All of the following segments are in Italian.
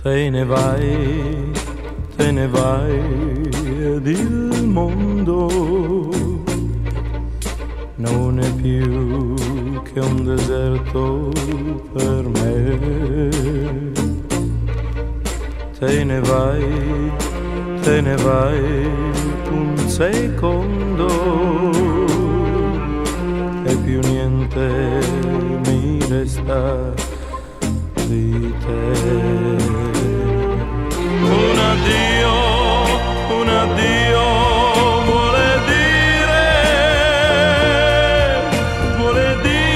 te ne vai ed il mondo non è più che un deserto per me. Te ne vai un secondo e più niente mi resta di te. Un addio vuole dire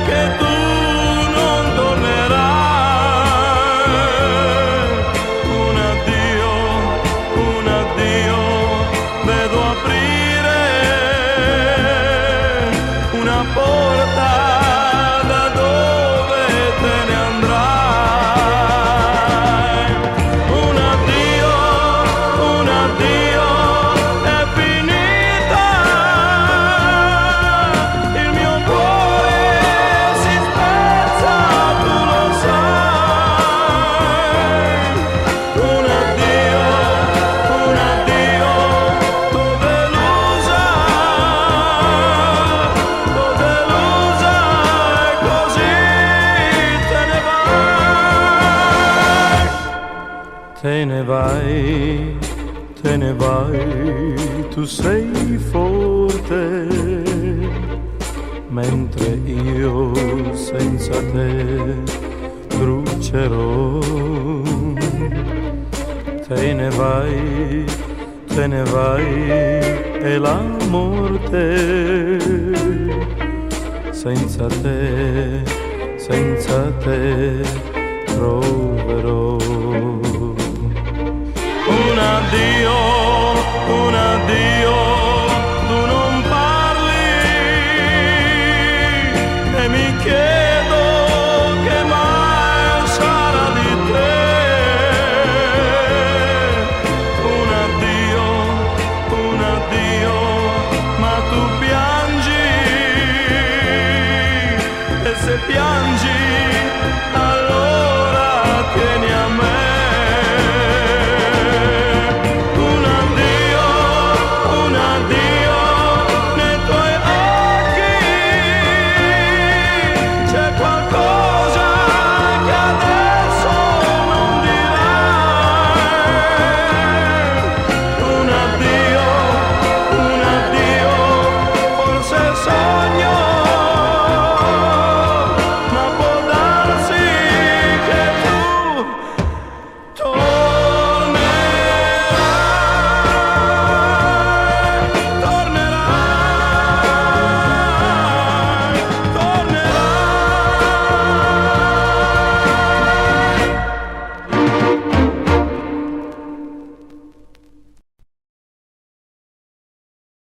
che tu non tornerai. Un addio, vedo aprire una porta da dove te ne andrai. Un addio, è finita. Il mio cuore si spezza, tu lo sai. Un addio, tu delusa e così te ne vai. Te ne vai, tu sei forte, mentre io senza te brucerò. Te ne vai e la morte senza te troverò. Un addio, tu non parli e mi chiedo che mai sarà di te. Un addio, ma tu piangi e se piangi